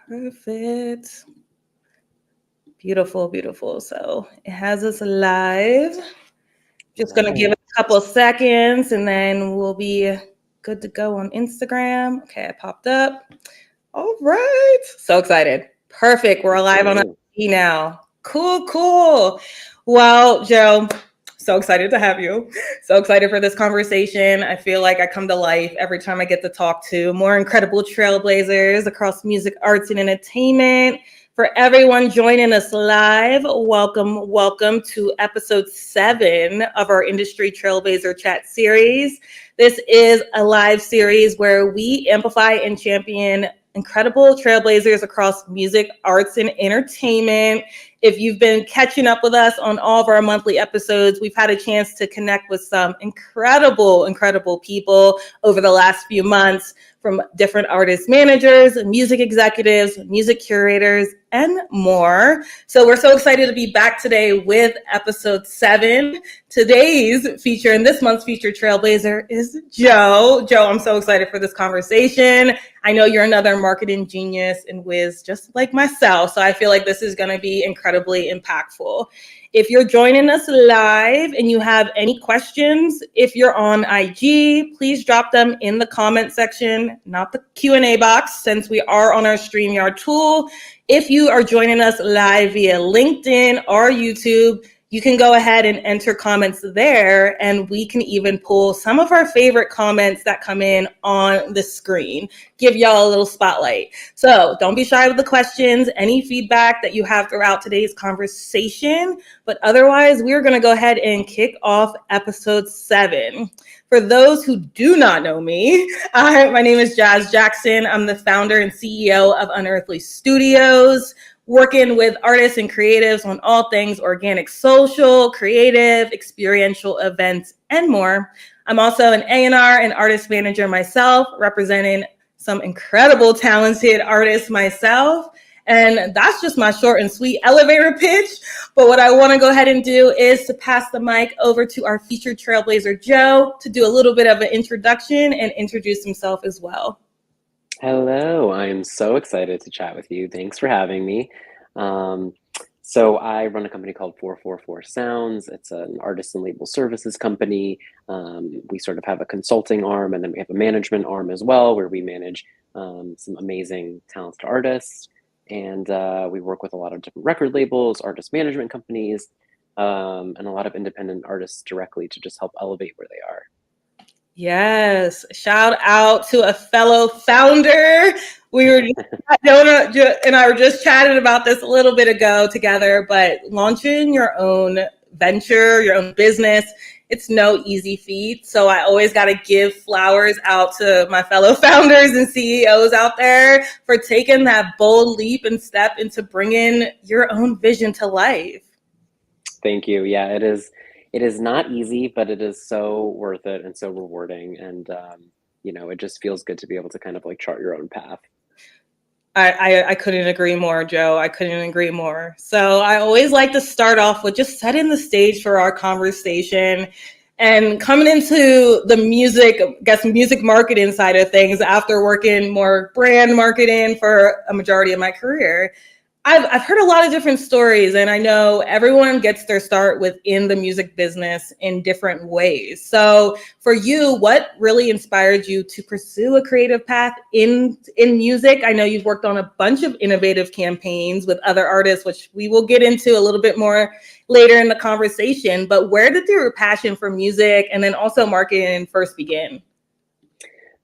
Perfect. Beautiful, beautiful. So it has us live. Just going to give it a couple of seconds and then we'll be good to go on Instagram. Okay, I popped up. All right. So excited. Perfect. We're live on IG now. Cool, cool. Well, Joe, so excited to have you. So excited for this conversation. I feel like I come to life every time I get to talk to more incredible trailblazers across music, arts, and entertainment. For everyone joining us live, welcome, welcome to episode 7 of our Industry Trailblazer Chat series. This is a live series where we amplify and champion incredible trailblazers across music, arts, and entertainment. If you've been catching up with us on all of our monthly episodes, we've had a chance to connect with some incredible, incredible people over the last few months, from different artist managers, music executives, music curators, and more. So we're so excited to be back today with episode 7. Today's feature and this month's featured trailblazer is Joe. Joe, I'm so excited for this conversation. I know you're another marketing genius and whiz just like myself, so I feel like this is going to be incredibly impactful. If you're joining us live and you have any questions, if you're on IG, please drop them in the comment section, not the Q&A box, since we are on our StreamYard tool. If you are joining us live via LinkedIn or YouTube, you can go ahead and enter comments there, and we can even pull some of our favorite comments that come in on the screen, give y'all a little spotlight. So don't be shy with the questions, any feedback that you have throughout today's conversation. But otherwise, we're going to go ahead and kick off episode 7. For those who do not know me, my name is Jazz Jackson. I'm the founder and CEO of Unearthly Studios, working with artists and creatives on all things organic, social, creative, experiential events, and more. I'm also an A&R and artist manager myself, representing some incredible talented artists myself. And that's just my short and sweet elevator pitch. But what I want to go ahead and do is to pass the mic over to our featured trailblazer, Joe, to do a little bit of an introduction and introduce himself as well. Hello, I'm so excited to chat with you. Thanks for having me. So I run a company called 444 Sounds. It's an artist and label services company. We sort of have a consulting arm, and then we have a management arm as well, where we manage some amazing talented artists. And we work with a lot of different record labels, artist management companies, and a lot of independent artists directly to just help elevate where they are. Yes. Shout out to a fellow founder. We were Jonah and I were just chatting about this a little bit ago together, but launching your own venture, your own business, it's no easy feat. So I always got to give flowers out to my fellow founders and CEOs out there for taking that bold leap and step into bringing your own vision to life. Thank you. Yeah, it is. It is not easy, but it is so worth it and so rewarding. And, it just feels good to be able to kind of like chart your own path. I couldn't agree more, Joe. I couldn't agree more. So I always like to start off with just setting the stage for our conversation and coming into the music marketing side of things after working more brand marketing for a majority of my career. I've heard a lot of different stories, and I know everyone gets their start within the music business in different ways. So for you, what really inspired you to pursue a creative path in music? I know you've worked on a bunch of innovative campaigns with other artists, which we will get into a little bit more later in the conversation. But where did your passion for music and then also marketing first begin?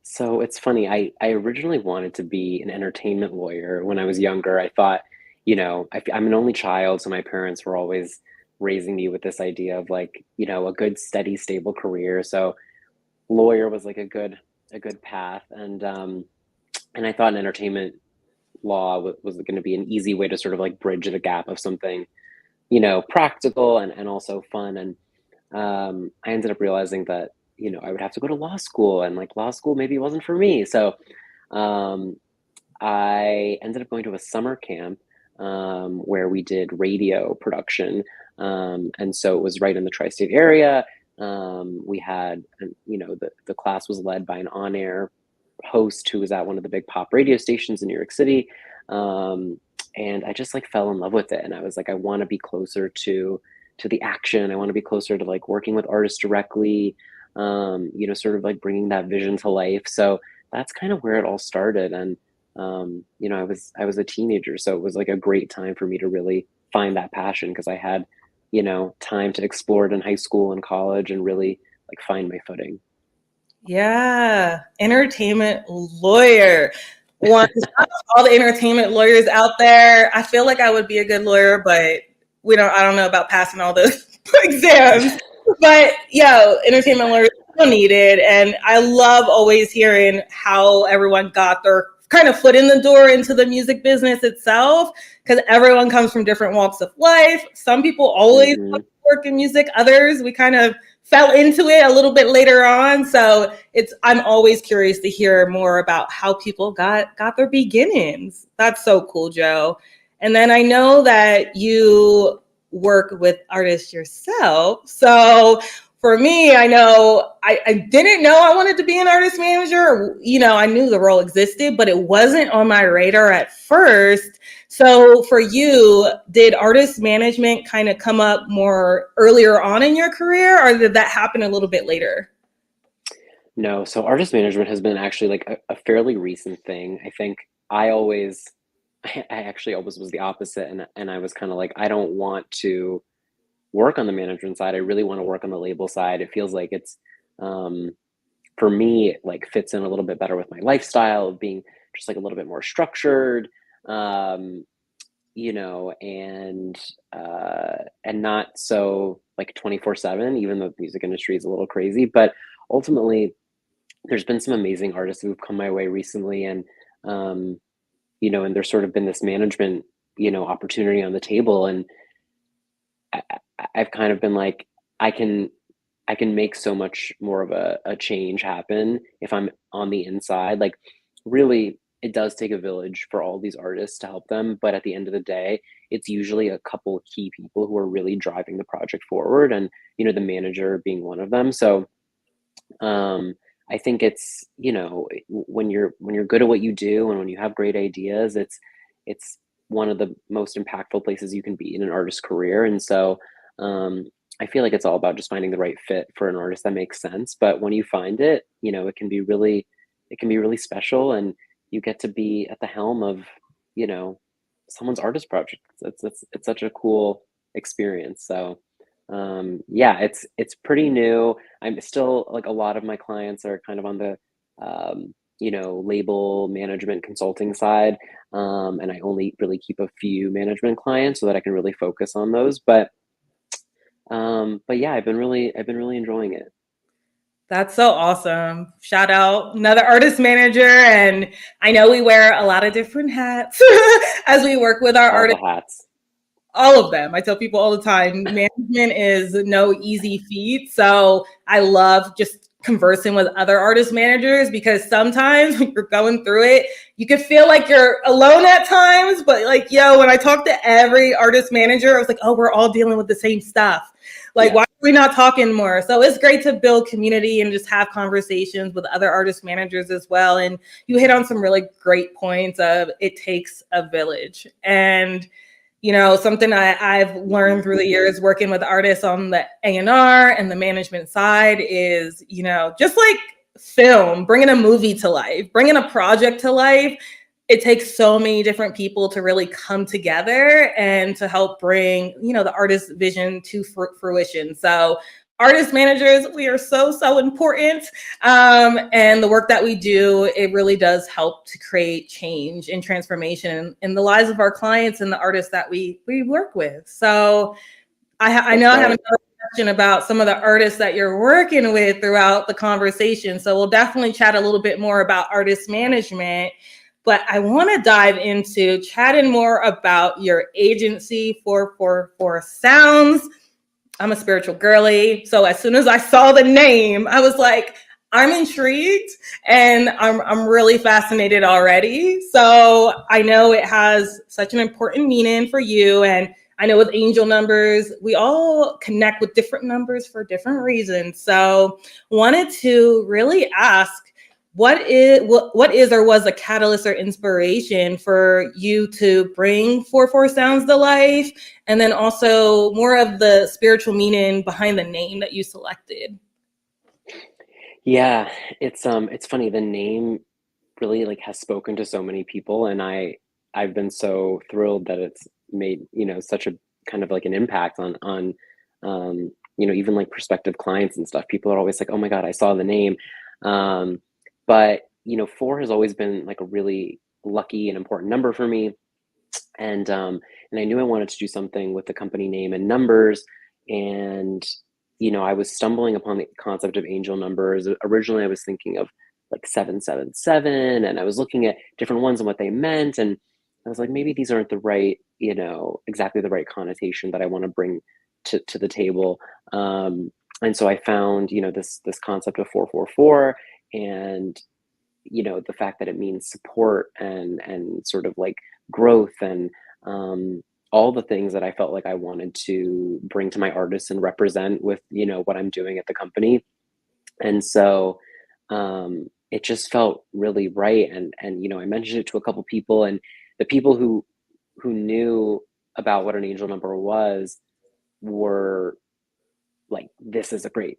So it's funny. I originally wanted to be an entertainment lawyer when I was younger. I thought, I'm an only child, so my parents were always raising me with this idea of like, a good, steady, stable career. So lawyer was like a good path, and I thought entertainment law was going to be an easy way to sort of like bridge the gap of something, practical and also fun. And I ended up realizing that I would have to go to law school, and like law school maybe wasn't for me. So I ended up going to a summer camp where we did radio production. And so it was right in the tri-state area. We had, the class was led by an on-air host who was at one of the big pop radio stations in New York City. And I just like fell in love with it. And I was like, I want to be closer to the action. I want to be closer to like working with artists directly, sort of like bringing that vision to life. So that's kind of where it all started. And, I was a teenager, so it was like a great time for me to really find that passion because I had, time to explore it in high school and college and really like find my footing. Yeah, entertainment lawyer. One, all the entertainment lawyers out there. I feel like I would be a good lawyer, but I don't know about passing all the exams. But entertainment lawyers are needed. And I love always hearing how everyone got their kind of foot in the door into the music business itself, because everyone comes from different walks of life. Some people always work in music, others we kind of fell into it a little bit later on. So I'm always curious to hear more about how people got their beginnings. That's so cool, Joe. And then I know that you work with artists yourself. So for me, I know I didn't know I wanted to be an artist manager. I knew the role existed, but it wasn't on my radar at first. So for you, did artist management kind of come up more earlier on in your career, or did that happen a little bit later? No, so artist management has been actually like a fairly recent thing. I think I actually always was the opposite. And I was kind of like, I don't want to work on the management side. I really want to work on the label side. It feels like it's, for me, it like fits in a little bit better with my lifestyle of being just like a little bit more structured, and not so like 24/7, even though the music industry is a little crazy. But ultimately, there's been some amazing artists who've come my way recently, and and there's sort of been this management, opportunity on the table, and I've kind of been like, I can make so much more of a change happen if I'm on the inside. Like, really, it does take a village for all these artists to help them, but at the end of the day, it's usually a couple of key people who are really driving the project forward, and the manager being one of them. So I think it's, when you're good at what you do and when you have great ideas, it's one of the most impactful places you can be in an artist's career. And so I feel like it's all about just finding the right fit for an artist that makes sense. But when you find it, it can be really special, and you get to be at the helm of, someone's artist project. It's such a cool experience. So it's pretty new. I'm still like, a lot of my clients are kind of on the label management consulting side, and I only really keep a few management clients so that I can really focus on those. But yeah, I've been really enjoying it. That's so awesome. Shout out another artist manager. And I know we wear a lot of different hats as we work with our artists. Hats. All of them. I tell people all the time, management is no easy feat. So I love just conversing with other artist managers, because sometimes when you're going through it, you can feel like you're alone at times. But like, when I talk to every artist manager, I was like, oh, we're all dealing with the same stuff. Like, why are we not talking more? So it's great to build community and just have conversations with other artist managers as well. And you hit on some really great points of it takes a village. And something I've learned through the years working with artists on the A&R and the management side is, just like film, bringing a movie to life, bringing a project to life, it takes so many different people to really come together and to help bring, the artist's vision to fruition. So artist managers, we are so important. And the work that we do, it really does help to create change and transformation in the lives of our clients and the artists that we work with. So I know I have another question about some of the artists that you're working with throughout the conversation. So we'll definitely chat a little bit more about artist management. But I want to dive into chatting more about your agency, 444 Sounds. I'm a spiritual girly. So as soon as I saw the name, I was like, I'm intrigued and I'm really fascinated already. So I know it has such an important meaning for you. And I know with angel numbers, we all connect with different numbers for different reasons. So wanted to really ask, what is or was a catalyst or inspiration for you to bring 4/4 sounds to life, and then also more of the spiritual meaning behind the name that you selected? Yeah, it's funny. The name really like has spoken to so many people, and I've been so thrilled that it's made, such a kind of like an impact on even like prospective clients and stuff. People are always like, "Oh my God, I saw the name." Um, but 4 has always been like a really lucky and important number for me. And I knew I wanted to do something with the company name and numbers. And I was stumbling upon the concept of angel numbers. Originally I was thinking of like 777, and I was looking at different ones and what they meant, and I was like, maybe these aren't the right, exactly the right connotation that I want to bring to the table. And so I found this concept of 444, and the fact that it means support and sort of like growth, and um, all the things that I felt like I wanted to bring to my artists and represent with what I'm doing at the company. And so it just felt really right. And I mentioned it to a couple people, and the people who knew about what an angel number was were like, this is a great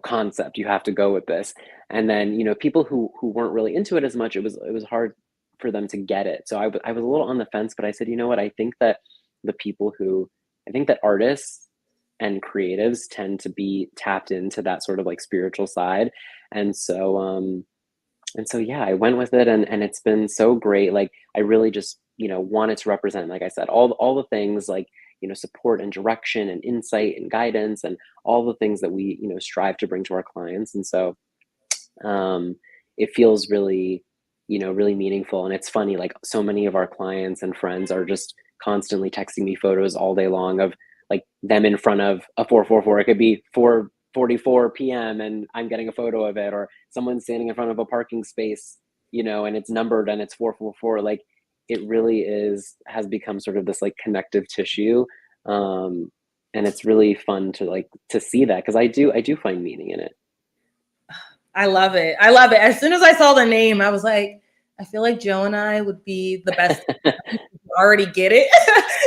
concept, you have to go with this. And then people who weren't really into it as much, it was hard for them to get it. So I was a little on the fence, but I said, you know what, I think that the people who I think that artists and creatives tend to be tapped into that sort of like spiritual side. And so yeah, I went with it, and it's been so great. Like, I really just wanted to represent, like I said, all the things, like support and direction and insight and guidance, and all the things that we strive to bring to our clients. And so um it feels really really meaningful. And it's funny, like, so many of our clients and friends are just constantly texting me photos all day long of like them in front of a 444. It could be 4:44 p.m. and I'm getting a photo of it, or someone standing in front of a parking space, and it's numbered and it's 444. Like, it really has become sort of this like connective tissue. um and it's really fun to see that, because I do find meaning in it. I love it. I love it. As soon as I saw the name, I was like, I feel like Joe and I would be the best. You already get it.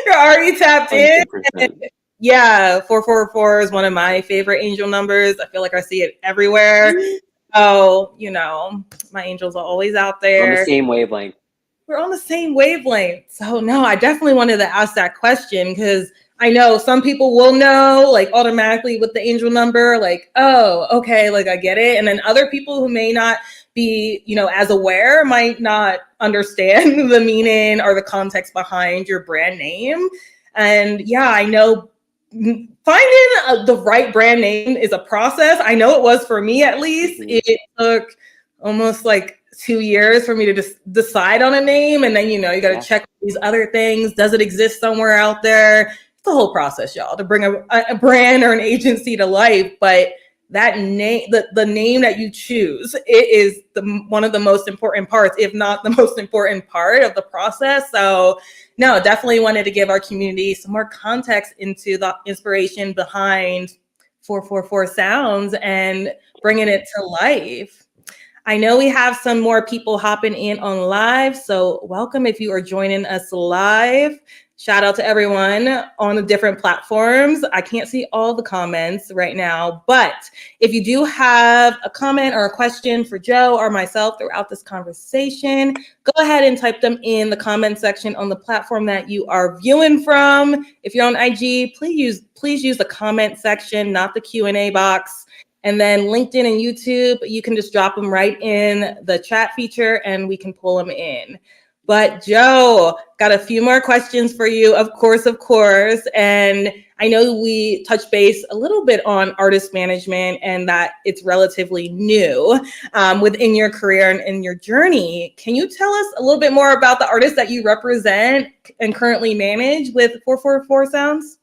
You're already tapped in. 100%. Yeah, 444 is one of my favorite angel numbers. I feel like I see it everywhere. Oh, my angels are always out We're on the there. same wavelength. We're on the same wavelength. So no, I definitely wanted to ask that question, because I know some people will know like automatically with the angel number, like, oh, okay, like I get it. And then other people who may not be, as aware, might not understand the meaning or the context behind your brand name. And yeah, I know finding the right brand name is a process. I know it was for me, at least. Mm-hmm. It took almost like 2 years for me to just decide on a name. And then, you got to check these other things. Does it exist somewhere out there? It's a whole process, y'all, to bring a brand or an agency to life. But that name, the name that you choose, it is one of the most important parts, if not the most important part of the process. So no, definitely wanted to give our community some more context into the inspiration behind 444 sounds and bringing it to life. I know we have some more people hopping in on live, so welcome if you are joining us live. Shout out to everyone on the different platforms. I can't see all the comments right now, but if you do have a comment or a question for Joe or myself throughout this conversation, go ahead and type them in the comment section on the platform that you are viewing from. If you're on IG, please use the comment section, not the Q&A box. And then LinkedIn and YouTube, you can just drop them right in the chat feature and we can pull them in. But Joe, got a few more questions for you, of course. And I know we touched base a little bit on artist management and that it's relatively new within your career and in your journey. Can you tell us a little bit more about the artists that you represent and currently manage with 444 Sounds?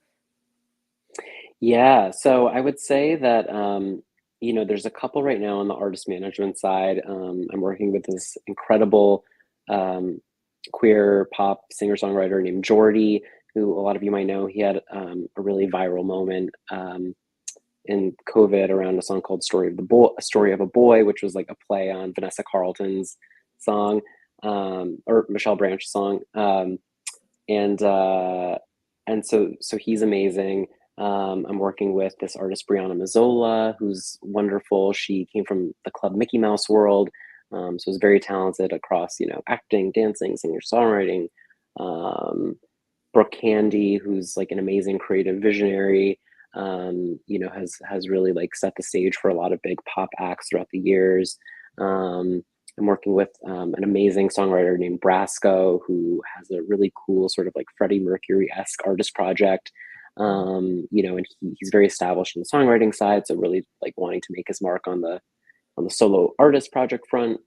Yeah, so I would say that there's a couple right now on the artist management side. I'm working with this incredible um, queer pop singer-songwriter named Jordy, who a lot of you might know. He had a really viral moment in COVID around a song called Story of a Boy, which was like a play on Vanessa Carlton's song, or Michelle Branch's song. And so he's amazing. I'm working with this artist, Brianna Mazzola, who's wonderful. She came from the Club Mickey Mouse world. So is very talented across, acting, dancing, singer, songwriting. Brooke Candy, who's like an amazing creative visionary, has really like set the stage for a lot of big pop acts throughout the years. I'm working with an amazing songwriter named Brasco, who has a really cool sort of like Freddie Mercury-esque artist project. And he's very established in the songwriting side, so really like wanting to make his mark on the solo artist project front.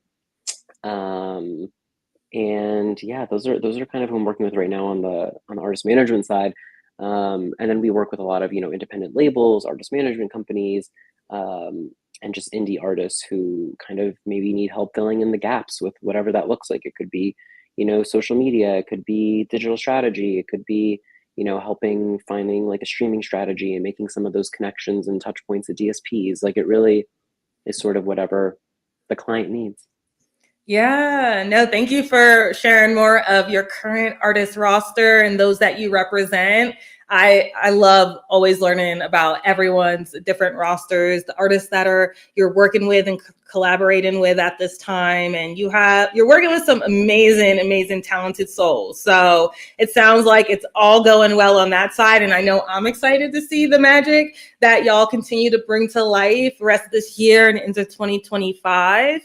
And yeah, those are kind of who I'm working with right now on the artist management side. And then we work with a lot of independent labels, artist management companies, and just indie artists who kind of maybe need help filling in the gaps with whatever that looks like. It could be social media, it could be digital strategy, it could be helping finding like a streaming strategy and making some of those connections and touch points at DSPs. Like it really is sort of whatever the client needs. Yeah, no, thank you for sharing more of your current artist roster and those that you represent. I love always learning about everyone's different rosters, the artists that you're working with and collaborating with at this time, and you're working with some amazing talented souls. So it sounds like it's all going well on that side, and I know I'm excited to see the magic that y'all continue to bring to life the rest of this year and into 2025.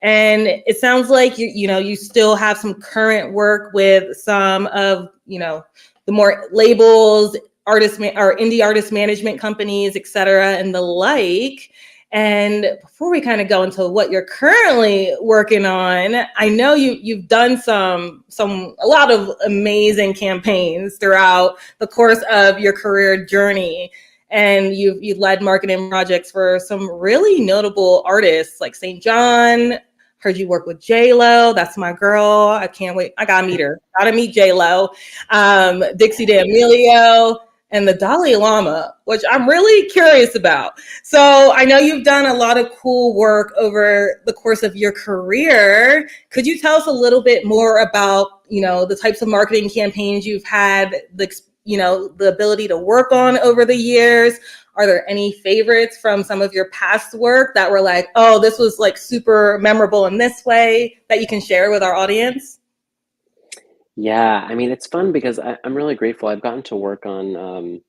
And it sounds like you still have some current work with some of the more labels, artists or indie artist management companies, et cetera, and the like. And before we kind of go into what you're currently working on, I know you've done a lot of amazing campaigns throughout the course of your career journey. And you've led marketing projects for some really notable artists like St. John. Heard you work with J-Lo. That's my girl. I can't wait. I gotta meet her. Gotta meet J-Lo. Dixie D'Amelio and the Dalai Lama, which I'm really curious about. So I know you've done a lot of cool work over the course of your career. Could you tell us a little bit more about, the types of marketing campaigns you've had, the ability to work on over the years? Are there any favorites from some of your past work that were like, oh, this was like super memorable in this way that you can share with our audience? Yeah, I mean, it's fun because I'm really grateful. I've gotten to work on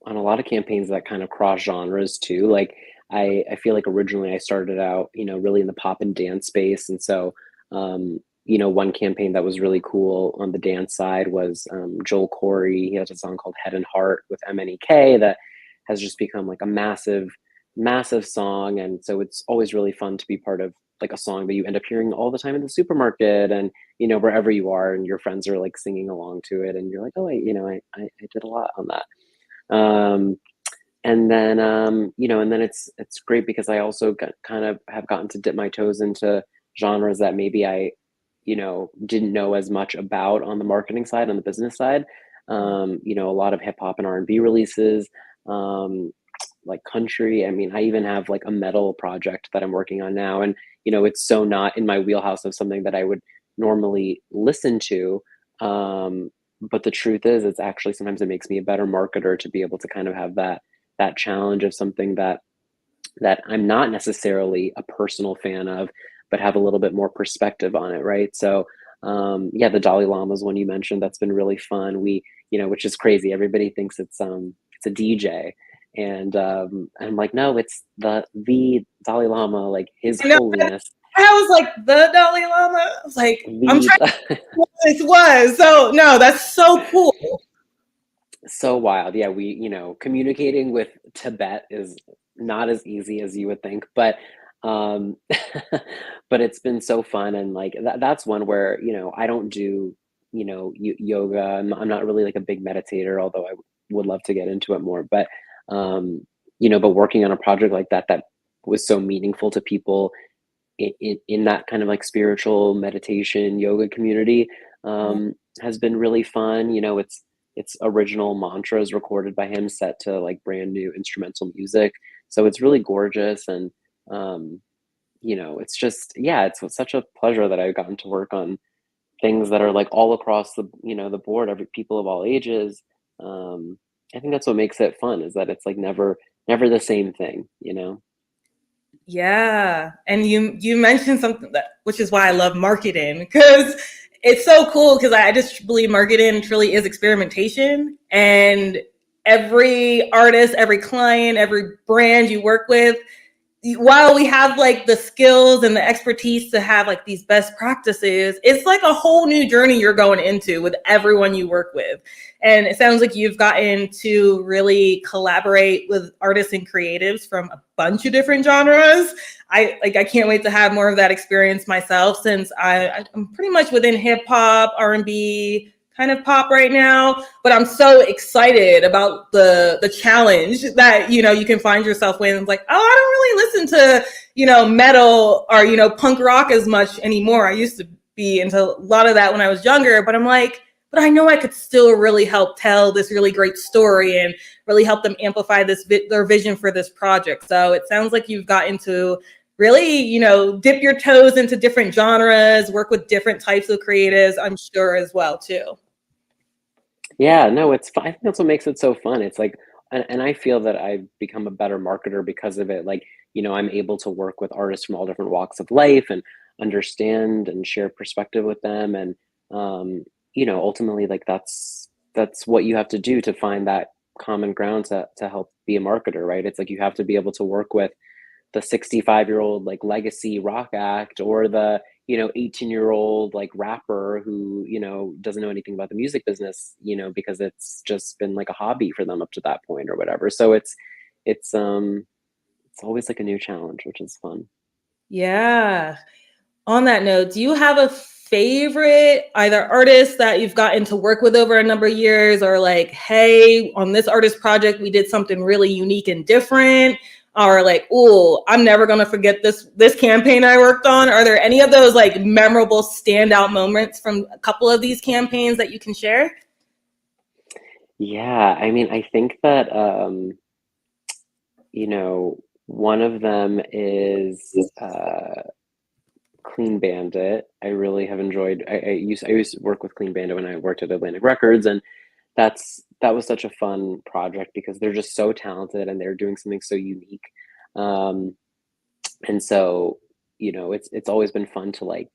a lot of campaigns that kind of cross genres too. Like I feel like originally I started out, really in the pop and dance space. And so, one campaign that was really cool on the dance side was Joel Corey. He has a song called Head and Heart with MNEK that has just become like a massive song. And so it's always really fun to be part of like a song that you end up hearing all the time in the supermarket and, wherever you are and your friends are like singing along to it. And you're like, oh, I did a lot on that. And then, and then it's great because I also kind of have gotten to dip my toes into genres that maybe I, didn't know as much about on the marketing side, on the business side. A lot of hip hop and R&B releases, like country. I mean, I even have like a metal project that I'm working on now. And, it's so not in my wheelhouse of something that I would normally listen to. But the truth is, it's actually sometimes it makes me a better marketer to be able to kind of have that challenge of something that I'm not necessarily a personal fan of, but have a little bit more perspective on it, right? So yeah, the Dalai Lama's one you mentioned, that's been really fun. We, which is crazy. Everybody thinks it's a DJ. And I'm like, no, it's the Dalai Lama, like His Holiness. I was like, the Dalai Lama? I was like, I'm The, trying to what this was. So no, that's so cool. so wild. Yeah, we, communicating with Tibet is not as easy as you would think, but but it's been so fun. And like that's one where, I don't do, yoga. I'm not really like a big meditator, although I would love to get into it more. But but working on a project like that was so meaningful to people in that kind of like spiritual meditation yoga community has been really fun. It's original mantras recorded by him set to like brand new instrumental music. So it's really gorgeous. And, it's just, yeah, it's such a pleasure that I've gotten to work on things that are like all across the board, every people of all ages. Um, I think that's what makes it fun, is that it's like never the same thing. Yeah. And you mentioned something that, which is why I love marketing, because it's so cool, because I just believe marketing truly is experimentation. And every artist, every client, every brand you work with, while we have like the skills and the expertise to have like these best practices, it's like a whole new journey you're going into with everyone you work with. And it sounds like you've gotten to really collaborate with artists and creatives from a bunch of different genres. I can't wait to have more of that experience myself, since I'm pretty much within hip hop, R&B, kind of pop right now, but I'm so excited about the challenge that you can find yourself with. It's like, oh, I don't really listen to metal or punk rock as much anymore. I used to be into a lot of that when I was younger, but I'm like, but I know I could still really help tell this really great story and really help them amplify their vision for this project. So it sounds like you've gotten to really, dip your toes into different genres, work with different types of creatives, I'm sure, as well too. Yeah, no, it's fun. I think that's what makes it so fun. It's like, and I feel that I've become a better marketer because of it. Like, I'm able to work with artists from all different walks of life and understand and share perspective with them. And, ultimately, like that's what you have to do to find that common ground to help be a marketer, right? It's like you have to be able to work with the 65-year-old like legacy rock act, or the 18-year-old like rapper who doesn't know anything about the music business, because it's just been like a hobby for them up to that point or whatever. So it's always like a new challenge, which is fun. Yeah. On that note, do you have a favorite either artist that you've gotten to work with over a number of years, or like, hey, on this artist project, we did something really unique and different, or like, oh, I'm never going to forget this campaign I worked on? Are there any of those like memorable standout moments from a couple of these campaigns that you can share? Yeah, I mean, I think that one of them is Clean Bandit. I really have enjoyed. I used to work with Clean Bandit when I worked at Atlantic Records, and that was such a fun project because they're just so talented and they're doing something so unique. Um, and so, it's always been fun to like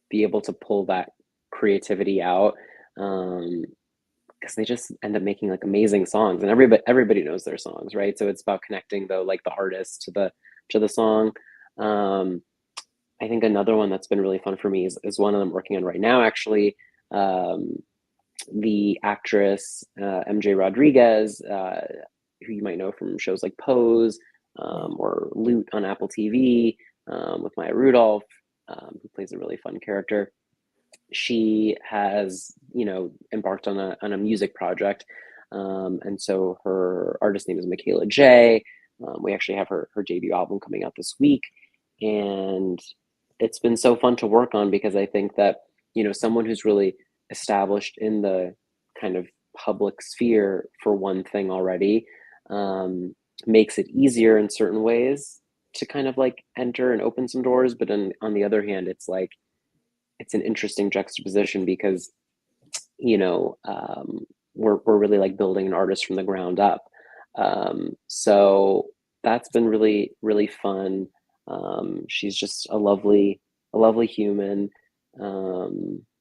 be able to pull that creativity out. Because they just end up making like amazing songs, and everybody knows their songs, right? So it's about connecting though, like the artist to the song. Um, I think another one that's been really fun for me is one that I'm working on right now, actually. Um, the actress MJ Rodriguez, who you might know from shows like Pose, or Loot on Apple TV, with Maya Rudolph, who plays a really fun character. She has, embarked on a music project, and so her artist name is Michaela J. We actually have her debut album coming out this week, and it's been so fun to work on because I think that someone who's really established in the kind of public sphere for one thing already, makes it easier in certain ways to kind of like enter and open some doors. But on the other hand, it's like it's an interesting juxtaposition because we're really like building an artist from the ground up. So that's been really really fun. She's just a lovely human.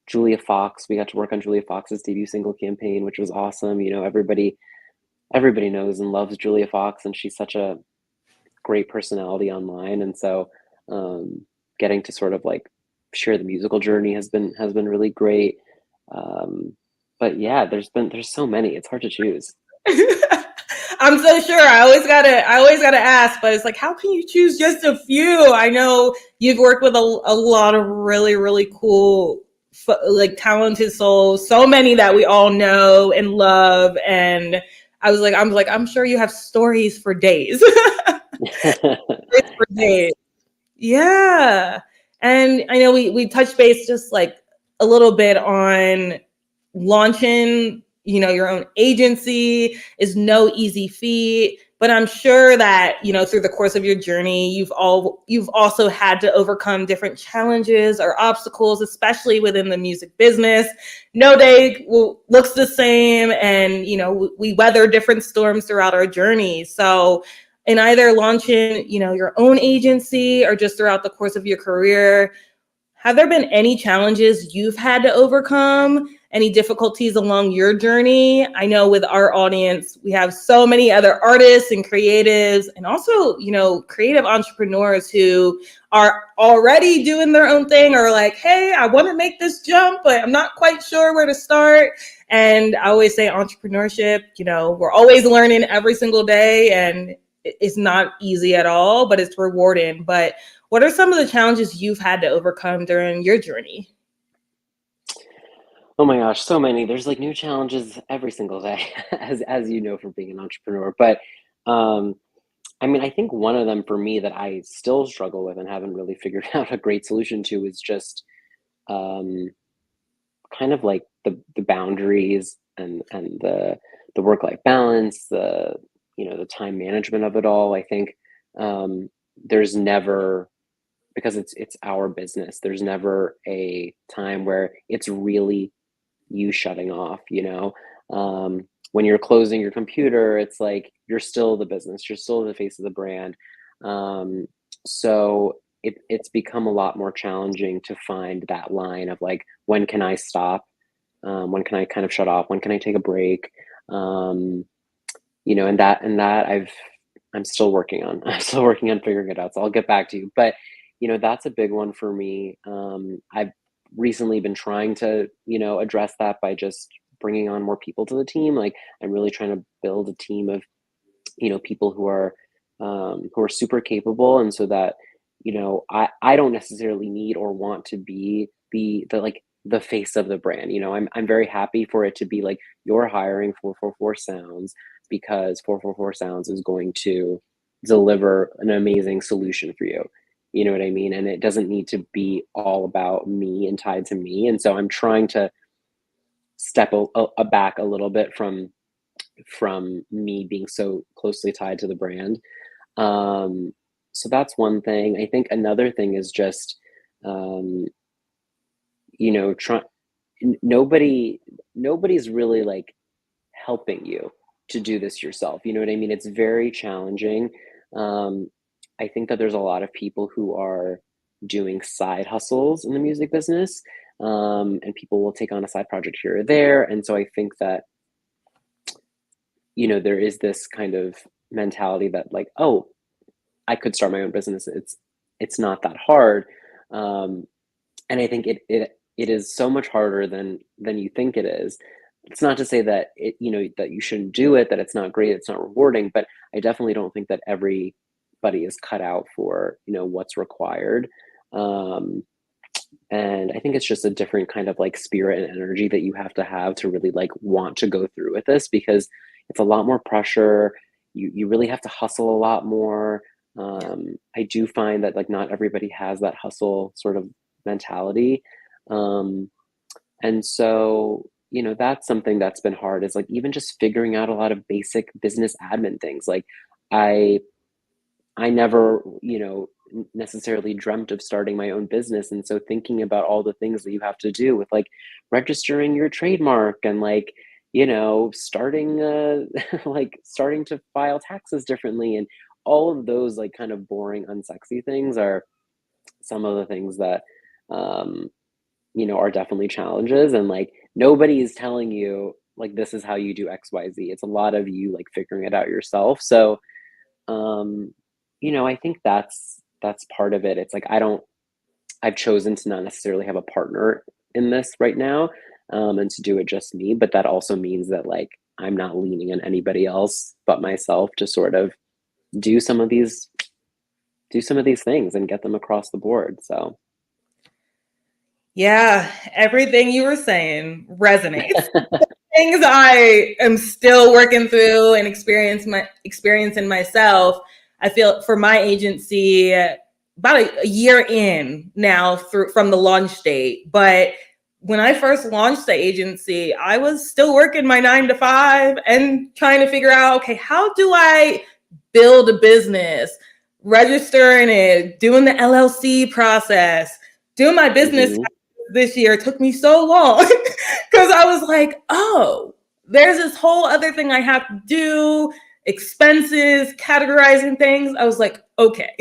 Julia Fox, we got to work on Julia Fox's debut single campaign, which was awesome. Everybody knows and loves Julia Fox, and she's such a great personality online. And so getting to sort of like share the musical journey has been really great. Um, but yeah, there's so many. It's hard to choose. I'm so sure. I always gotta ask, but it's like, how can you choose just a few? I know you've worked with a lot of really, really cool, like talented souls, so many that we all know and love. And I'm sure you have stories for days. Stories for days. Yeah. And I know we touched base just like a little bit on launching, your own agency is no easy feat, But I'm sure that, through the course of your journey, you've also had to overcome different challenges or obstacles, especially within the music business. No day looks the same, and, we weather different storms throughout our journey. So in either launching, your own agency or just throughout the course of your career, have there been any challenges you've had to overcome? Any difficulties along your journey? I know with our audience, we have so many other artists and creatives, and also, creative entrepreneurs who are already doing their own thing, or like, hey, I want to make this jump, but I'm not quite sure where to start. And I always say entrepreneurship, we're always learning every single day, and it's not easy at all, but it's rewarding. But what are some of the challenges you've had to overcome during your journey? Oh my gosh, so many. There's like new challenges every single day, as you know from being an entrepreneur. But um, I mean, I think one of them for me that I still struggle with and haven't really figured out a great solution to is just um, kind of like the boundaries and the work-life balance, the time management of it all. I think there's never, because it's our business, there's never a time where it's really you shutting off, when you're closing your computer, it's like you're still the business, you're still the face of the brand. So it's become a lot more challenging to find that line of like, when can I stop, when can I kind of shut off, when can I take a break, and that I'm still working on. I'm still working on figuring it out, so I'll get back to you. But that's a big one for me. I've recently been trying to address that by just bringing on more people to the team. Like, I'm really trying to build a team of people who are super capable, and so that I don't necessarily need or want to be the face of the brand. I'm very happy for it to be like, you're hiring 444 Sounds because 444 Sounds is going to deliver an amazing solution for you. You know what I mean? And it doesn't need to be all about me and tied to me. And so I'm trying to step back a little bit from me being so closely tied to the brand. So that's one thing. I think another thing is just, nobody's really like helping you to do this yourself. You know what I mean? It's very challenging. I think that there's a lot of people who are doing side hustles in the music business, and people will take on a side project here or there. And so I think that, there is this kind of mentality that like, oh, I could start my own business. It's not that hard. And I think it is so much harder than you think it is. It's not to say that that you shouldn't do it, that it's not great, it's not rewarding, but I definitely don't think that everybody is cut out for, what's required. And I think it's just a different kind of like spirit and energy that you have to really like want to go through with this, because it's a lot more pressure. You really have to hustle a lot more. I do find that like not everybody has that hustle sort of mentality. And so, that's something that's been hard, is like even just figuring out a lot of basic business admin things. Like I never, necessarily dreamt of starting my own business. And so thinking about all the things that you have to do with like registering your trademark and like, starting like starting to file taxes differently, and all of those like kind of boring, unsexy things are some of the things that are definitely challenges. And like nobody is telling you like this is how you do XYZ. It's a lot of you like figuring it out yourself. So I think that's part of it. It's like I've chosen to not necessarily have a partner in this right now, and to do it just me. But that also means that like I'm not leaning on anybody else but myself to sort of do some of these things and get them across the board. So Yeah, everything you were saying resonates. Things I am still working through and experiencing myself. I feel for my agency, about a year in now from the launch date. But when I first launched the agency, I was still working my 9 to 5 and trying to figure out, okay, how do I build a business, registering it, doing the LLC process, doing my business this year took me so long because I was like, oh, there's this whole other thing I have to do, expenses, categorizing things. I was like, okay.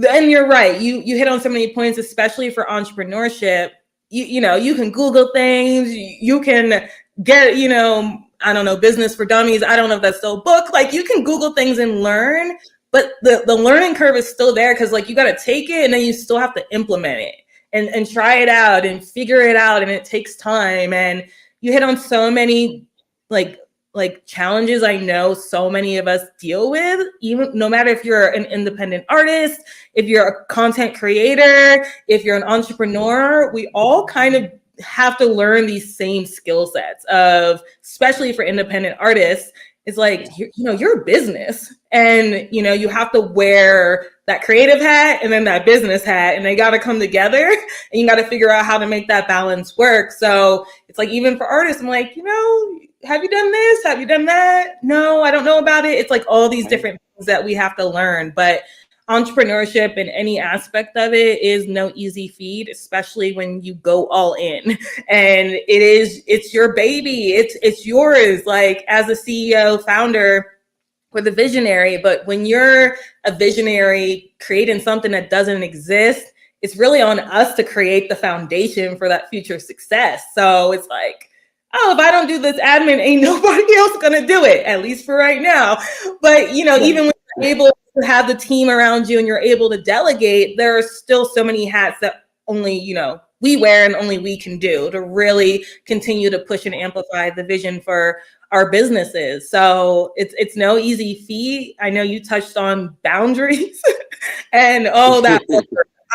And you're right. You hit on so many points, especially for entrepreneurship. You know, you can Google things, you can get, you know, I don't know, Business for Dummies. I don't know if that's still a book. Like you can Google things and learn, but the learning curve is still there because like you got to take it and then you still have to implement it and try it out and figure it out. And it takes time. And you hit on so many like challenges I know so many of us deal with, even no matter if you're an independent artist, if you're a content creator, if you're an entrepreneur, we all kind of have to learn these same skill sets of, especially for independent artists, it's like, you know, you're a business and, you know, you have to wear that creative hat and then that business hat and they got to come together and you got to figure out how to make that balance work. So it's like, even for artists, I'm like, you know, have you done this? Have you done that? No, I don't know about it. It's like all these different things that we have to learn, but entrepreneurship in any aspect of it is no easy feat, especially when you go all in and it's your baby. It's yours, like as a CEO founder or the visionary. But when you're a visionary creating something that doesn't exist, it's really on us to create the foundation for that future success. So it's like, oh, if I don't do this admin, ain't nobody else gonna do it, at least for right now. But you know, even when you're able to have the team around you and you're able to delegate, there are still so many hats that only, you know, we wear and only we can do to really continue to push and amplify the vision for our businesses. So it's no easy feat. I know you touched on boundaries and that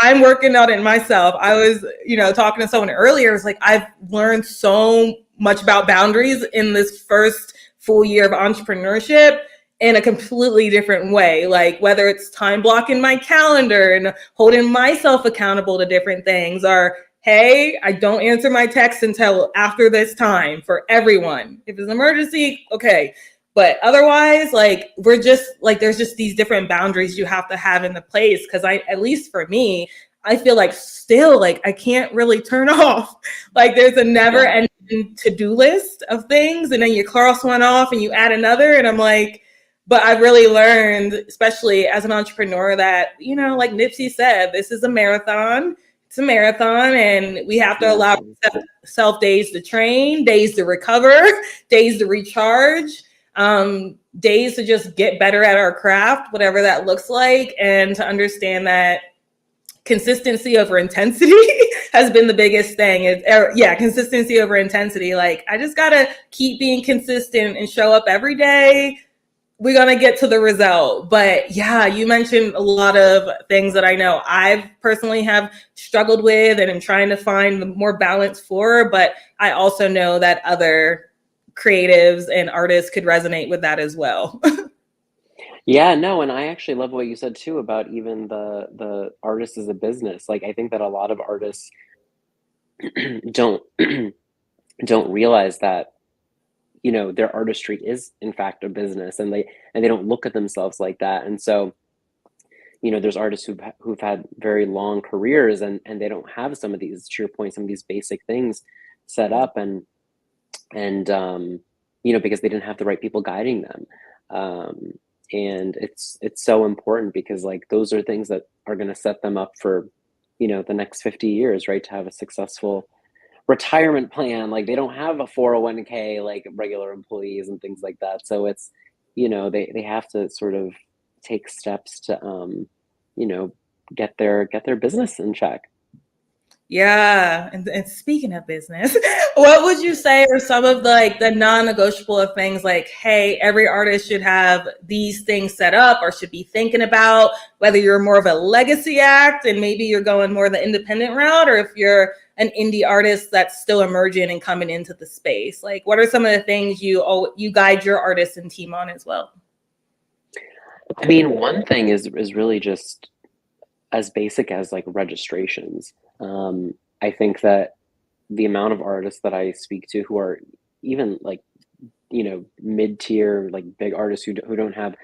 I'm working on it myself. I was, you know, talking to someone earlier. It's like, I've learned so much about boundaries in this first full year of entrepreneurship in a completely different way. Like whether it's time blocking my calendar and holding myself accountable to different things, or hey, I don't answer my texts until after this time for everyone. If it's an emergency, okay. But otherwise, like we're just like, there's just these different boundaries you have to have in the place. Cause at least for me, I feel like still like I can't really turn off. Like there's a never ending to-do list of things. And then you cross one off and you add another. And I'm like, but I've really learned, especially as an entrepreneur, that, you know, like Nipsey said, this is a marathon. It's a marathon and we have to allow self days to train, days to recover, days to recharge, days to just get better at our craft, whatever that looks like, and to understand that consistency over intensity has been the biggest thing. Consistency over intensity. Like I just gotta keep being consistent and show up every day. We're going to get to the result. But yeah, you mentioned a lot of things that I know I've personally have struggled with and I'm trying to find the more balance for, but I also know that other creatives and artists could resonate with that as well. Yeah, no, and I actually love what you said too about even the artist as a business. Like I think that a lot of artists don't don't realize that, you know, their artistry is in fact a business, and they don't look at themselves like that. And so, you know, there's artists who've had very long careers and they don't have some of these, to your point, some of these basic things set up, and you know, because they didn't have the right people guiding them. And it's so important because like those are things that are going to set them up for, you know, the next 50 years, right? To have a successful retirement plan. Like they don't have a 401k like regular employees and things like that. So it's, you know, they have to sort of take steps to you know, get their business in check. Yeah, and speaking of business, what would you say are some of the non-negotiable of things like, hey, every artist should have these things set up or should be thinking about, whether you're more of a legacy act and maybe you're going more the independent route, or if you're an indie artist that's still emerging and coming into the space? Like, what are some of the things you guide your artists and team on as well? I mean, one thing is really just as basic as like registrations. I think that the amount of artists that I speak to who are even like, you know, mid-tier, like big artists who don't have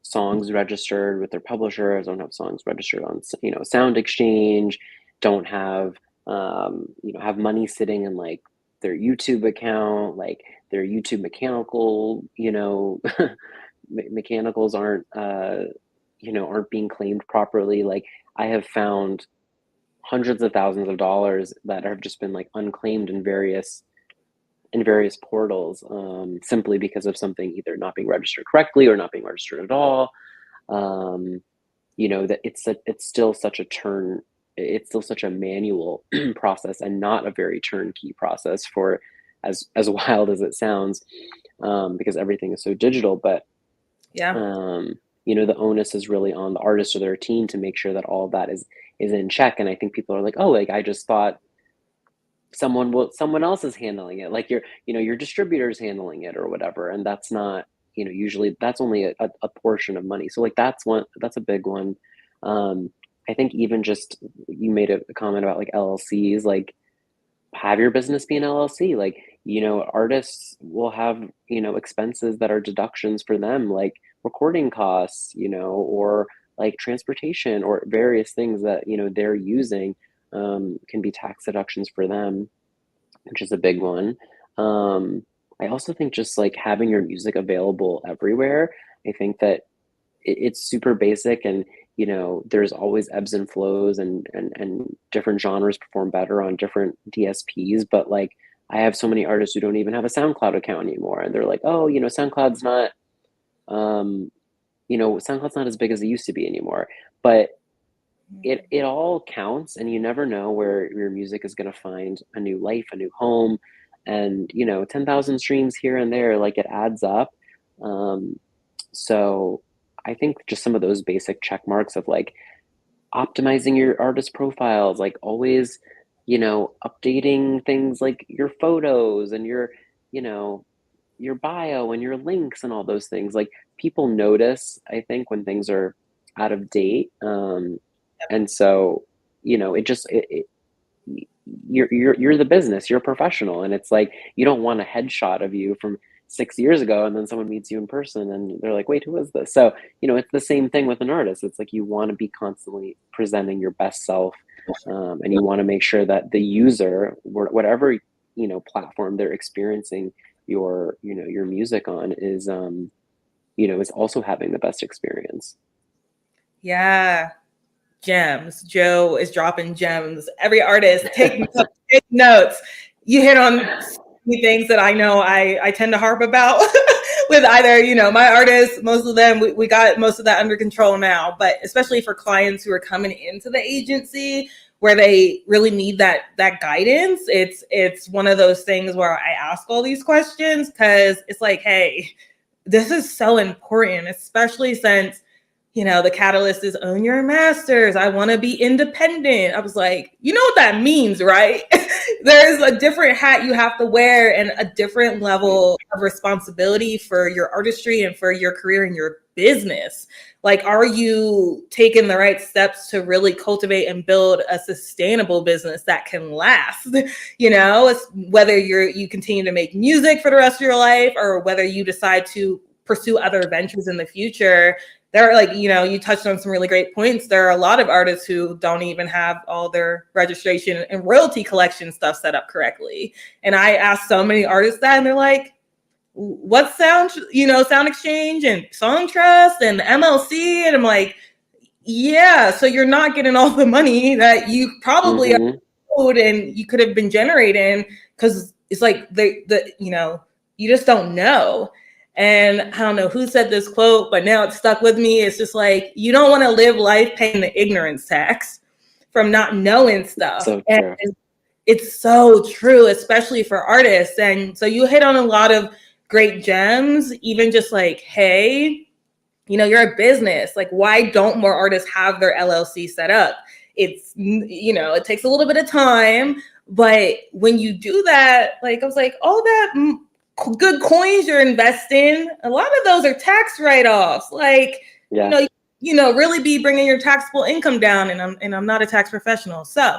songs registered with their publishers, don't have songs registered on, Sound Exchange, don't have, have money sitting in like their YouTube account, like their YouTube mechanical, mechanicals aren't being claimed properly. Like I have found hundreds of thousands of dollars that have just been like unclaimed in various portals, simply because of something either not being registered correctly or not being registered at all. That it's still such a manual process and not a very turnkey process for as wild as it sounds, because everything is so digital. But Yeah. the onus is really on the artist or their team to make sure that all of that is in check. And I think people are like, oh, like I just thought someone else is handling it, like your distributor's handling it or whatever, and that's not, usually that's only a portion of money. So like that's a big one. I think even just, you made a comment about like LLCs, like have your business be an LLC. Like, artists will have, expenses that are deductions for them, like recording costs, or like transportation or various things that, they're using, can be tax deductions for them, which is a big one. I also think just like having your music available everywhere, I think that it's super basic, and there's always ebbs and flows, and different genres perform better on different DSPs. But like I have so many artists who don't even have a SoundCloud account anymore, and they're like, oh, SoundCloud's not SoundCloud's not as big as it used to be anymore. But it all counts, and you never know where your music is going to find a new life, a new home. And 10,000 streams here and there, like it adds up. So I think just some of those basic check marks of like optimizing your artist profiles, like always, updating things like your photos and your bio and your links and all those things. Like people notice, I think, when things are out of date. And so, you're the business, you're a professional, and it's like you don't want a headshot of you from 6 years ago and then someone meets you in person and they're like, wait, who is this? So it's the same thing with an artist. It's like you want to be constantly presenting your best self, and you want to make sure that the user, whatever platform they're experiencing your music on, is is also having the best experience. Yeah. Gems. Joe is dropping gems. Every artist, take notes. You hit on things that I know I tend to harp about with either, my artists, most of them, we got most of that under control now, but especially for clients who are coming into the agency where they really need that guidance, it's one of those things where I ask all these questions because it's like, hey, this is so important, especially since the catalyst is own your masters. I want to be independent. I was like, you know what that means, right? There's a different hat you have to wear and a different level of responsibility for your artistry and for your career and your business. Like, are you taking the right steps to really cultivate and build a sustainable business that can last? Whether you continue to make music for the rest of your life or whether you decide to pursue other ventures in the future. There are, like, you touched on some really great points. There are a lot of artists who don't even have all their registration and royalty collection stuff set up correctly. And I asked so many artists that, and they're like, what Sound Exchange and Song Trust and MLC? And I'm like, yeah, so you're not getting all the money that you probably are owed and you could have been generating, because it's like you just don't know. And I don't know who said this quote, but now it's stuck with me. It's just like, you don't want to live life paying the ignorance tax from not knowing stuff. So and it's so true, especially for artists. And so you hit on a lot of great gems, even just like, hey, you're a business. Like, why don't more artists have their LLC set up? It's, it takes a little bit of time, but when you do that, like, I was like, all that good coins you're investing, a lot of those are tax write-offs. Like, really be bringing your taxable income down. And I'm not a tax professional, so,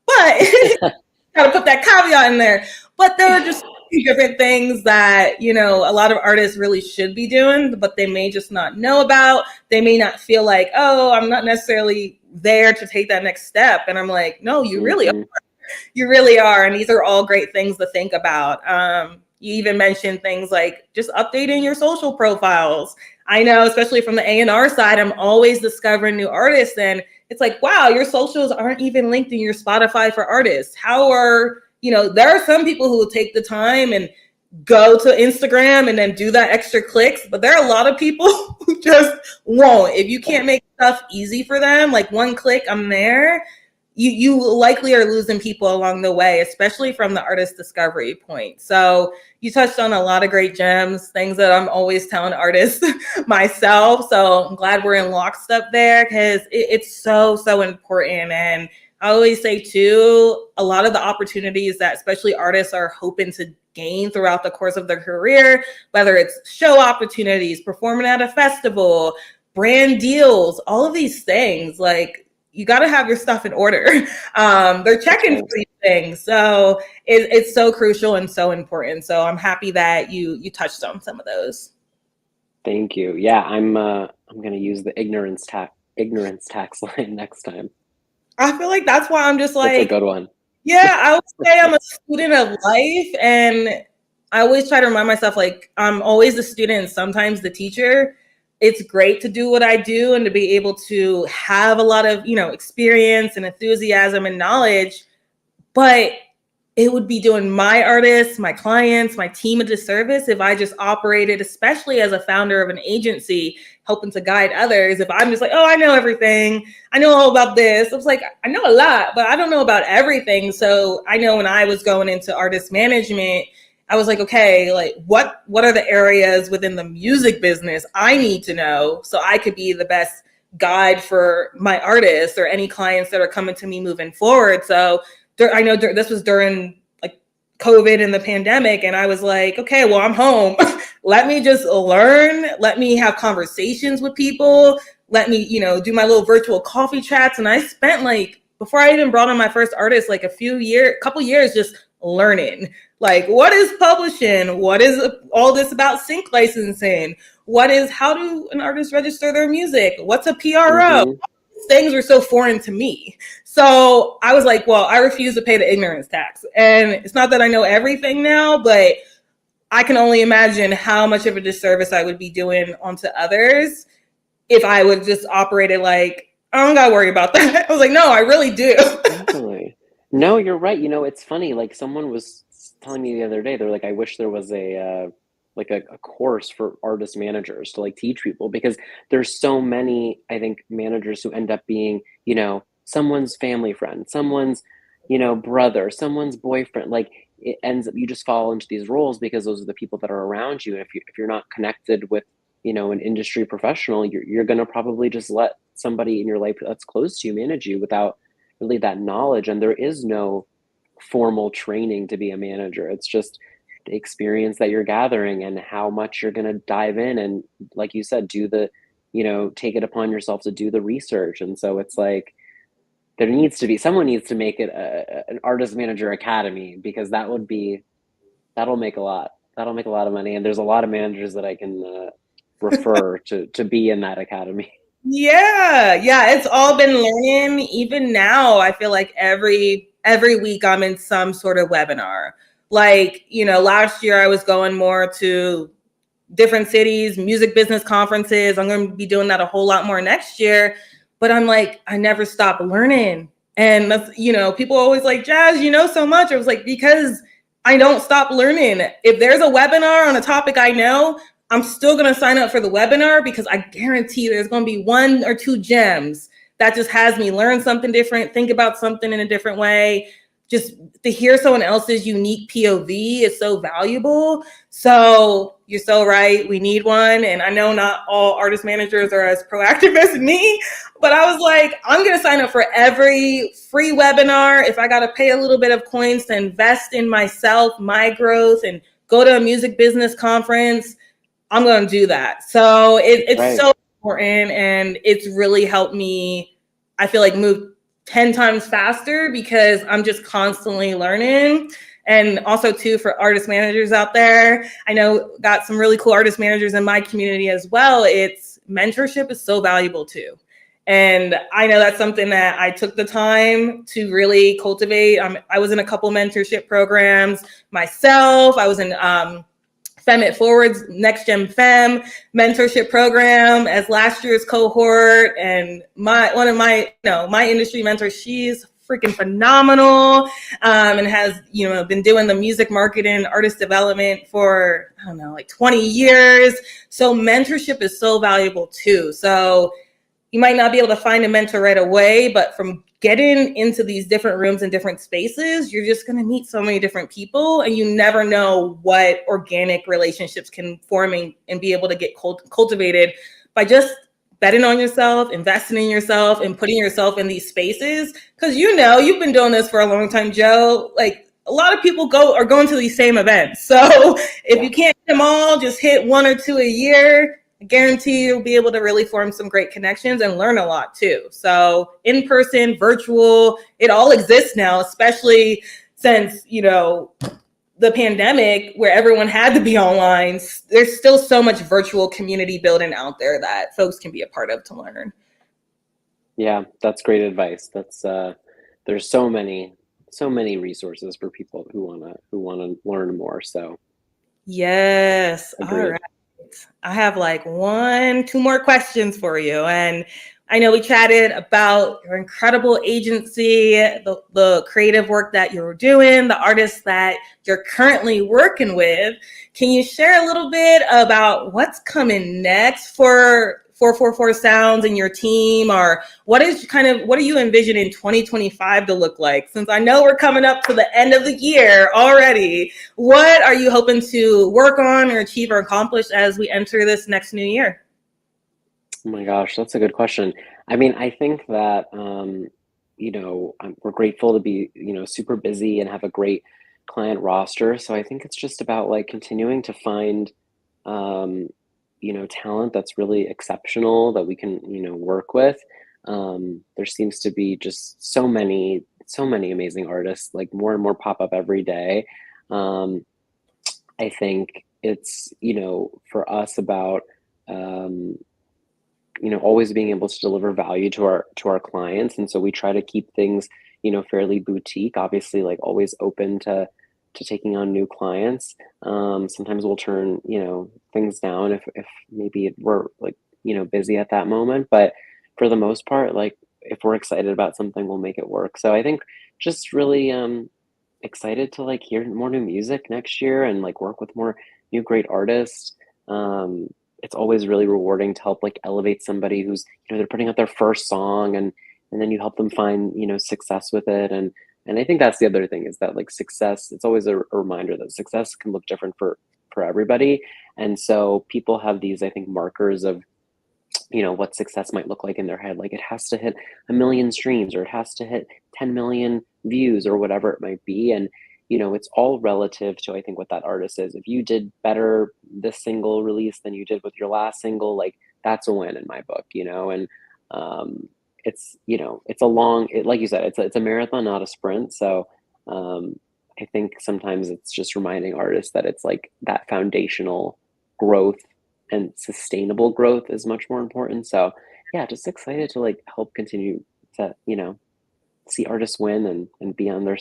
but gotta put that caveat in there. But there are just different things that, you know, a lot of artists really should be doing, but they may just not know about. They may not feel like, oh, I'm not necessarily there to take that next step. And I'm like, no, you really are. You really are. And these are all great things to think about. You even mentioned things like just updating your social profiles. I know, especially from the A&R side, I'm always discovering new artists. And it's like, wow, your socials aren't even linked in your Spotify for artists. How are, you know, there are some people who will take the time and go to Instagram and then do that extra clicks, but there are a lot of people who just won't. If you can't make stuff easy for them, like one click, I'm there, you likely are losing people along the way, especially from the artist discovery point. So you touched on a lot of great gems, things that I'm always telling artists myself. So I'm glad we're in lockstep there, because it's so important. And I always say too, a lot of the opportunities that especially artists are hoping to gain throughout the course of their career, whether it's show opportunities, performing at a festival, brand deals, all of these things, like, you got to have your stuff in order. They're checking for these things. So it's so crucial and so important. So I'm happy that you touched on some of those. Thank you. Yeah, I'm going to use the ignorance tax line next time. I feel like that's why I'm just like, that's a good one. Yeah, I would say I'm a student of life, and I always try to remind myself, like, I'm always the student and sometimes the teacher. It's great to do what I do and to be able to have a lot of, you know, experience and enthusiasm and knowledge, but it would be doing my artists, my clients, my team a disservice if I just operated, especially as a founder of an agency, helping to guide others. If I'm just like, oh, I know everything, I know all about this. I was like, I know a lot, but I don't know about everything. So I know when I was going into artist management, I was like, okay, like what are the areas within the music business I need to know so I could be the best guide for my artists or any clients that are coming to me moving forward. So I know this was during like COVID and the pandemic, and I was like, okay, well, I'm home. Let me just learn. Let me have conversations with people. Let me, you know, do my little virtual coffee chats. And I spent, like, before I even brought on my first artist, like couple years just learning. Like, what is publishing? What is all this about sync licensing? How do an artist register their music? What's a PRO? Mm-hmm. Things were so foreign to me. So I was like, well, I refuse to pay the ignorance tax. And it's not that I know everything now, but I can only imagine how much of a disservice I would be doing onto others if I would just operate it like, I don't gotta worry about that. I was like, no, I really do. Definitely. No, you're right. You know, it's funny. Like, someone was telling me the other day, they're like, I wish there was a course for artist managers to like teach people, because there's so many, I think, managers who end up being, you know, someone's family friend, someone's, you know, brother, someone's boyfriend. Like, it ends up, you just fall into these roles because those are the people that are around you. And if you're not connected with, you know, an industry professional, you're going to probably just let somebody in your life that's close to you manage you without really that knowledge. And there is no formal training to be a manager. It's just the experience that you're gathering and how much you're going to dive in. And like you said, take it upon yourself to do the research. And so it's like, someone needs to make it an artist manager academy, because that'll make a lot of money. And there's a lot of managers that I can refer to be in that academy. Yeah, it's all been learning. Even now, I feel like every week I'm in some sort of webinar. Like, you know, last year I was going more to different cities, music business conferences. I'm going to be doing that a whole lot more next year. But I'm like, I never stop learning. And that's, you know, people are always like, Jazz, you know so much. I was like, because I don't stop learning. If there's a webinar on a topic I know, I'm still going to sign up for the webinar, because I guarantee there's going to be 1 or 2 gems that just has me learn something different, think about something in a different way. Just to hear someone else's unique POV is so valuable. So you're so right. We need one. And I know not all artist managers are as proactive as me, but I was like, I'm going to sign up for every free webinar. If I got to pay a little bit of coins to invest in myself, my growth, and go to a music business conference, I'm going to do that. So it's right. So important. And it's really helped me, I feel like, move 10 times faster, because I'm just constantly learning. And also too, for artist managers out there, I know got some really cool artist managers in my community as well. It's mentorship is so valuable too. And I know that's something that I took the time to really cultivate. I was in a couple mentorship programs myself. I was in Femme It Forward's Next Gen Femme mentorship program as last year's cohort. And one of my industry mentors, she's freaking phenomenal, and has been doing the music marketing, artist development for like 20 years. So mentorship is so valuable too. So you might not be able to find a mentor right away, but from getting into these different rooms and different spaces, you're just going to meet so many different people, and you never know what organic relationships can form and be able to get cultivated by just betting on yourself, investing in yourself, and putting yourself in these spaces. Because you've been doing this for a long time, Joe. Like, a lot of people are going to these same events. So if you can't hit them all, just hit one or two a year. I guarantee you'll be able to really form some great connections and learn a lot too. So in person, virtual, it all exists now, especially since, the pandemic where everyone had to be online. There's still so much virtual community building out there that folks can be a part of to learn. Yeah, that's great advice. That's there's so many resources for people who wanna learn more. So yes. agreed. All right. I have like 2 more questions for you. And I know we chatted about your incredible agency, the creative work that you're doing, the artists that you're currently working with. Can you share a little bit about what's coming next for 444 Sounds and your team, or what are you envisioning 2025 to look like? Since I know we're coming up to the end of the year already, what are you hoping to work on or achieve or accomplish as we enter this next new year? Oh my gosh, that's a good question. I mean, I think that we're grateful to be super busy and have a great client roster. So I think it's just about like continuing to find talent that's really exceptional that we can work with. There seems to be just so many amazing artists, like more and more pop up every day. I think it's for us about always being able to deliver value to our clients, and so we try to keep things fairly boutique. Obviously, like always open to taking on new clients. Sometimes we'll turn things down if maybe we're like busy at that moment, but for the most part, like if we're excited about something, we'll make it work. So I think just really excited to like hear more new music next year and like work with more new great artists. It's always really rewarding to help like elevate somebody who's they're putting out their first song, and then you help them find success with it. And I think that's the other thing, is that like success, it's always a reminder that success can look different for everybody. And so people have these, I think, markers of what success might look like in their head. Like it has to hit 1 million streams, or it has to hit 10 million views, or whatever it might be. And it's all relative to, I think, what that artist is. If you did better this single release than you did with your last single, like that's a win in my book. And it's a long, like you said, it's a marathon, not a sprint. So I think sometimes it's just reminding artists that it's like that foundational growth and sustainable growth is much more important. So yeah, just excited to like help continue to see artists win and be on their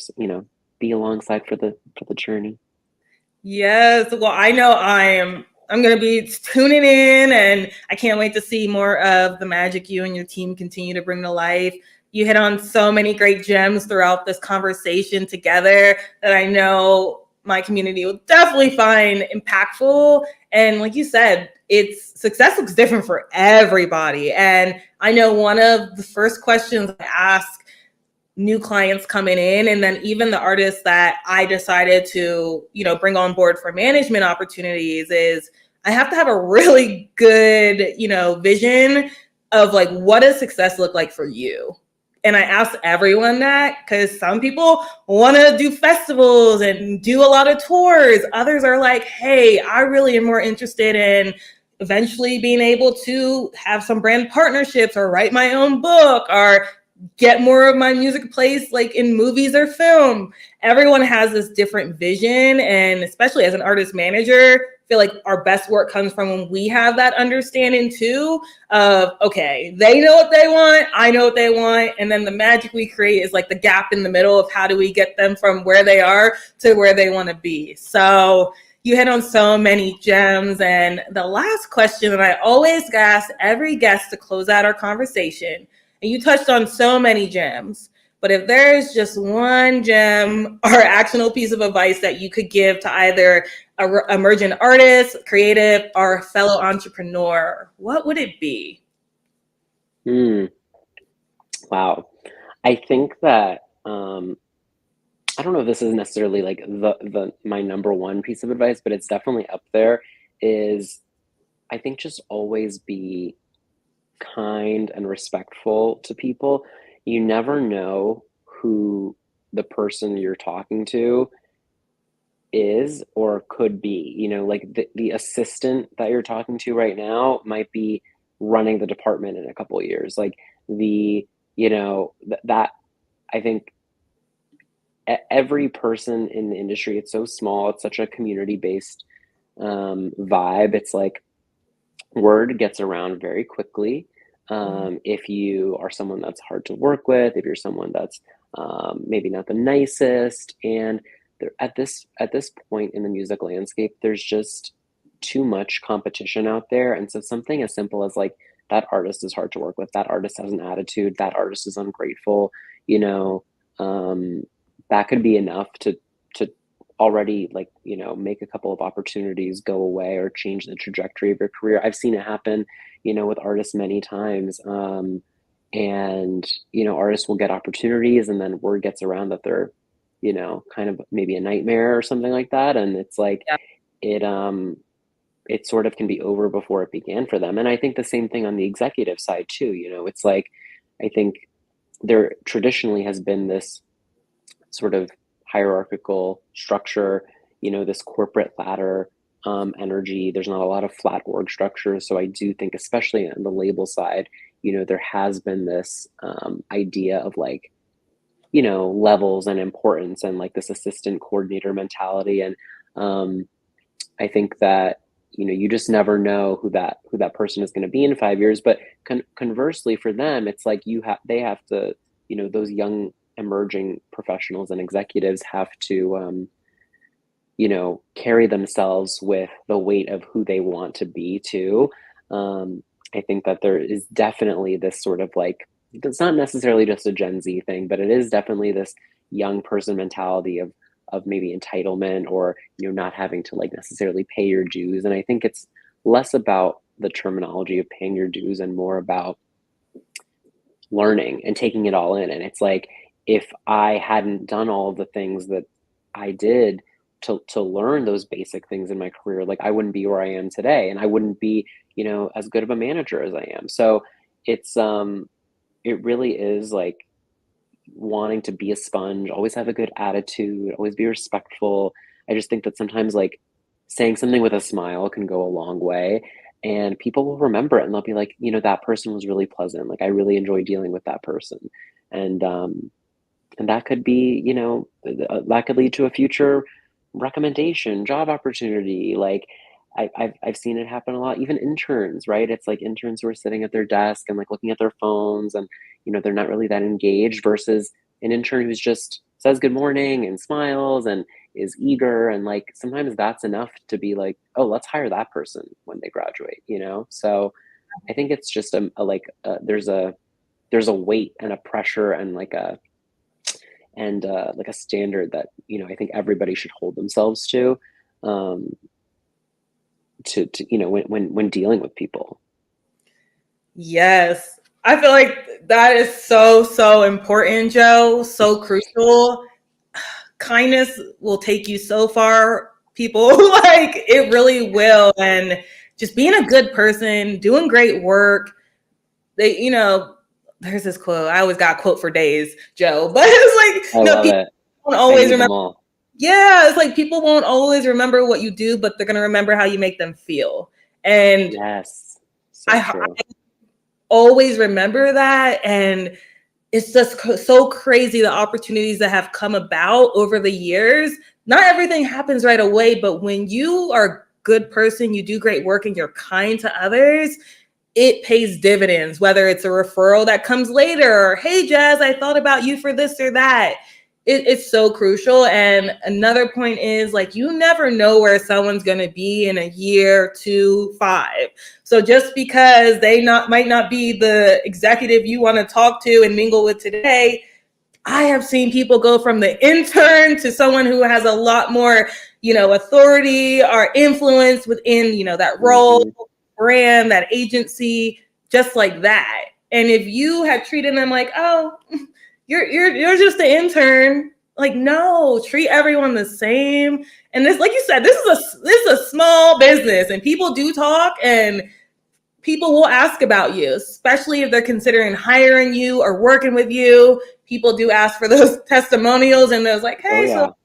be alongside for the journey. Yes. Well, I know I'm going to be tuning in, and I can't wait to see more of the magic you and your team continue to bring to life. You hit on so many great gems throughout this conversation together that I know my community will definitely find impactful. And like you said, success looks different for everybody. And I know one of the first questions I ask new clients coming in, and then even the artists that I decided to, bring on board for management opportunities, is I have to have a really good, vision of like, what does success look like for you? And I asked everyone that, because some people want to do festivals and do a lot of tours. Others are like, hey, I really am more interested in eventually being able to have some brand partnerships or write my own book or get more of my music placed like in movies or film. Everyone has this different vision, and especially as an artist manager, I feel like our best work comes from when we have that understanding too of, okay, they know what they want, I know what they want, and then the magic we create is like the gap in the middle of how do we get them from where they are to where they want to be. So you hit on so many gems. And the last question that I always ask every guest to close out our conversation, and you touched on so many gems, but if there's just one gem or actionable piece of advice that you could give to either an emerging artist, creative, or fellow entrepreneur, what would it be? Wow. I think that I don't know if this is necessarily like the my number one piece of advice, but it's definitely up there. Is I think just always be kind and respectful to people. You never know who the person you're talking to is or could be. You know, like the assistant that you're talking to right now might be running the department in a couple of years. Like the, you know, that I think every person in the industry, it's so small, it's such a community-based vibe. It's like word gets around very quickly. If you are someone that's hard to work with, if you're someone that's maybe not the nicest, and at this point in the music landscape, there's just too much competition out there. And so something as simple as like that artist is hard to work with, that artist has an attitude, that artist is ungrateful, you know, that could be enough to already, like, you know, make a couple of opportunities go away or change the trajectory of your career. I've seen it happen, you know, with artists many times. And, you know, artists will get opportunities and then word gets around that they're, you know, kind of maybe a nightmare or something like that. And it's like, Yeah. it sort of can be over before it began for them. And I think the same thing on the executive side too. You know, it's like, I think there traditionally has been this sort of hierarchical structure, you know, this corporate ladder energy. There's not a lot of flat org structure. So I do think, especially on the label side, you know, there has been this idea of like, you know, levels and importance and like this assistant coordinator mentality. And I think that, you know, you just never know who that person is going to be in 5 years. But conversely, for them, it's like they have to, you know, those young emerging professionals and executives have to you know, carry themselves with the weight of who they want to be too. I think that there is definitely this sort of like, it's not necessarily just a Gen Z thing, but it is definitely this young person mentality of maybe entitlement or, you know, not having to like necessarily pay your dues. And I think it's less about the terminology of paying your dues and more about learning and taking it all in. And it's like, if I hadn't done all of the things that I did to learn those basic things in my career, like I wouldn't be where I am today, and I wouldn't be, you know, as good of a manager as I am. So it's it really is like wanting to be a sponge, always have a good attitude, always be respectful. I just think that sometimes like saying something with a smile can go a long way, and people will remember it and they'll be like, you know, that person was really pleasant. Like I really enjoyed dealing with that person. And that could be, you know, that could lead to a future recommendation, job opportunity. Like I've seen it happen a lot. Even interns, right? It's like interns who are sitting at their desk and like looking at their phones, and you know they're not really that engaged. Versus an intern who's just says good morning and smiles and is eager, and like sometimes that's enough to be like, oh, let's hire that person when they graduate. You know, so I think it's just there's a weight and a pressure and like a standard that, you know, I think everybody should hold themselves um, to you know, when dealing with people. Yes. I feel like that is so important, Joe. So crucial. Kindness will take you so far, people. Like it really will. And just being a good person, doing great work. They, you know, there's this quote. I always got a quote for days, Joe. But it's like, I love people it. won't I always need them remember. all. Yeah, it's like people won't always remember what you do, but they're gonna remember how you make them feel. And Yes, so I true. always remember that. And it's just so crazy the opportunities that have come about over the years. Not everything happens right away, but when you are a good person, you do great work and you're kind to others, it pays dividends, whether it's a referral that comes later or, hey, Jazz, I thought about you for this or that. It's so crucial. And another point is, like, you never know where someone's going to be in a year, 2, 5. So just because they might not be the executive you want to talk to and mingle with today, I have seen people go from the intern to someone who has a lot more, authority or influence within, that role, brand, that agency, just like that. And if you had treated them like, oh, you're just the intern, like, no, treat everyone the same. And this, like you said, this is a small business, and people do talk, and people will ask about you, especially if they're considering hiring you or working with you. People do ask for those testimonials and those, like, hey, so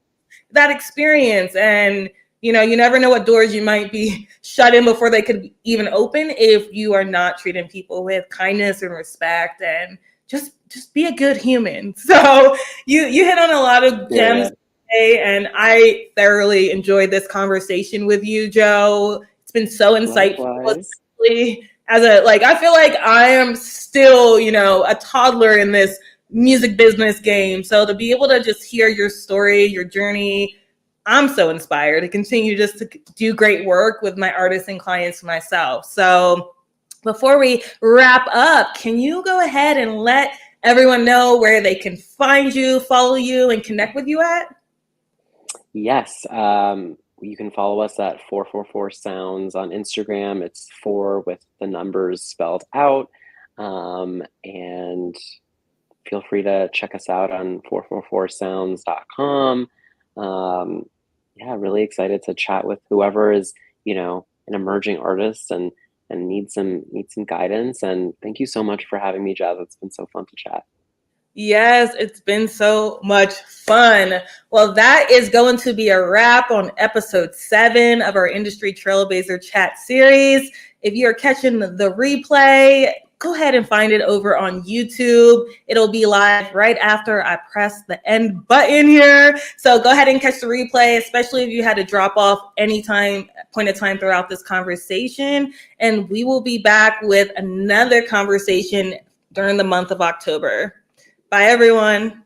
that experience. And, you never know what doors you might be shut in before they could even open if you are not treating people with kindness and respect, and just be a good human. So you hit on a lot of gems today, and I thoroughly enjoyed this conversation with you, Joe. It's been so insightful. I feel like I am still, a toddler in this music business game. So to be able to just hear your story, your journey, I'm so inspired to continue just to do great work with my artists and clients myself. So before we wrap up, can you go ahead and let everyone know where they can find you, follow you, and connect with you at? Yes. You can follow us at 444 Sounds on Instagram. It's 4 with the numbers spelled out. And feel free to check us out on 444sounds.com. Really excited to chat with whoever is, an emerging artist and need some guidance. And thank you so much for having me, Jazz. It's been so fun to chat. Yes, it's been so much fun. Well, that is going to be a wrap on episode 7 of our Industry Trailblazer Chat series. If you're catching the replay, go ahead and find it over on YouTube. It'll be live right after I press the end button here. So go ahead and catch the replay, especially if you had to drop off any point of time throughout this conversation. And we will be back with another conversation during the month of October. Bye, everyone.